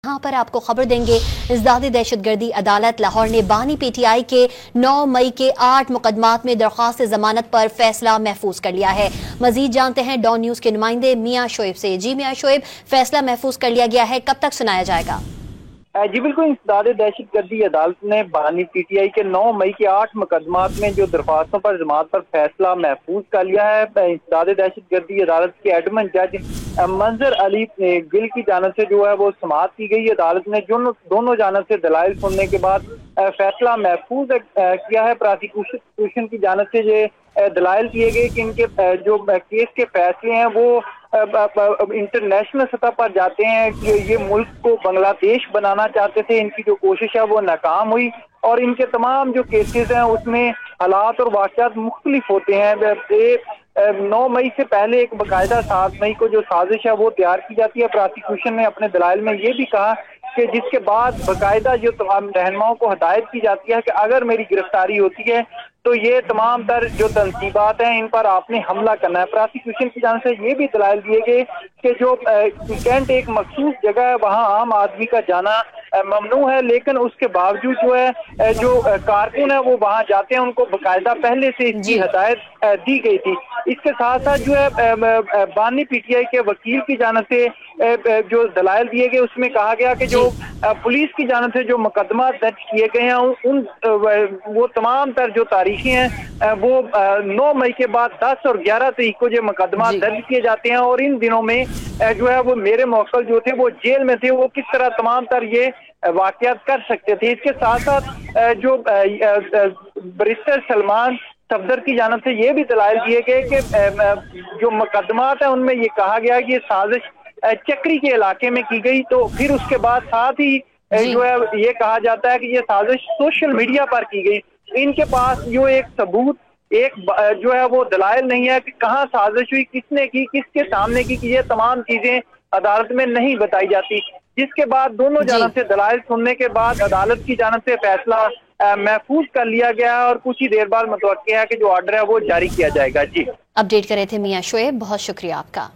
यहाँ पर आपको खबर देंगे, इज़दादी दहशतगर्दी अदालत लाहौर ने बानी पीटीआई के 9 मई के 8 मुकदमात में दरख्वास्त जमानत पर फैसला महफूज कर लिया है। मजीद जानते हैं डॉन न्यूज के नुमाइंदे मियां शोएब से। जी मियां शोएब, फैसला महफूज कर लिया गया है, कब तक सुनाया जाएगा? जी बिल्कुल, इज़दादी दहशतगर्दी अदालत ने बानी पीटीआई के 9 मई के 8 मुकदमात में जो दरख्वास्तों पर जमात पर फैसला महफूज कर लिया है। इज़दादी दहशतगर्दी अदालत के एडमिन जज मंजर अली गिल की जानिब से जो है वो समाअत की गई। अदालत ने दोनों जानिब से दलाइल सुनने के बाद फैसला महफूज किया है। प्रोसिक्यूशन की जानिब से ये दलाइल दिए गए कि इनके जो केस के फैसले हैं वो इंटरनेशनल सतह पर जाते हैं कि ये मुल्क को बांग्लादेश बनाना चाहते थे। इनकी जो कोशिश है वो नाकाम हुई और इनके तमाम जो केसेस हैं उसमें हालात और वाक़यात मुख्तलिफ होते हैं। 9 मई से पहले एक बाकायदा 7 मई को जो साजिश है वो तैयार की जाती है। प्रोसिक्यूशन ने अपने दलाइल में ये भी कहा कि जिसके बाद बाकायदा जो तमाम रहनुमाओं को हदायत की जाती है कि अगर मेरी गिरफ्तारी होती है तो ये तमाम तर जो तंसीबात हैं इन पर आपने हमला करना है। प्रोसिक्यूशन की जानिब से ये भी दलाइल दिए गए कि जो कैंट एक मखसूस जगह है वहाँ आम आदमी का जाना ममनू है, लेकिन उसके बावजूद जो है जो कारकुन है वो वहाँ जाते हैं, उनको बाकायदा पहले से इसकी हदायत दी गई थी। इसके साथ साथ जो है बानी पीटीआई के वकील की जानिब से जो दलाइल दिए गए उसमें कहा गया कि जो पुलिस की जानिब से जो मुकदमा दर्ज किए गए हैं उन वो तमाम तर जो तारीखें हैं वो 9 मई के बाद 10 और 11 तारीख को जो मुकदमा दर्ज किए जाते हैं और इन दिनों में जो है वो मेरे मौकल जो थे वो जेल में थे, वो किस तरह तमाम तर ये वाक़यात कर सकते थे। इसके साथ साथ जो बैरिस्टर सलमान सफदर की जानिब से ये भी दलाइल दिए गए कि जो मुकदमात है उनमें ये कहा गया कि ये साजिश चक्री के इलाके में की गई। तो फिर उसके बाद साथ ही जो है ये कहा जाता है कि ये साजिश सोशल मीडिया पर की गई। इनके पास जो एक सबूत जो है वो दलाइल नहीं है कि कहाँ साजिश हुई, किसने की, किसके सामने की, ये तमाम चीजें अदालत में नहीं बताई जाती। जिसके बाद दोनों जानिब से दलाइल सुनने के बाद अदालत की जानिब से फैसला महफूज कर लिया गया है और कुछ ही देर बाद मुतवक्किल है कि जो ऑर्डर है वो जारी किया जाएगा। जी, अपडेट कर रहे थे मियां शोएब, बहुत शुक्रिया आपका।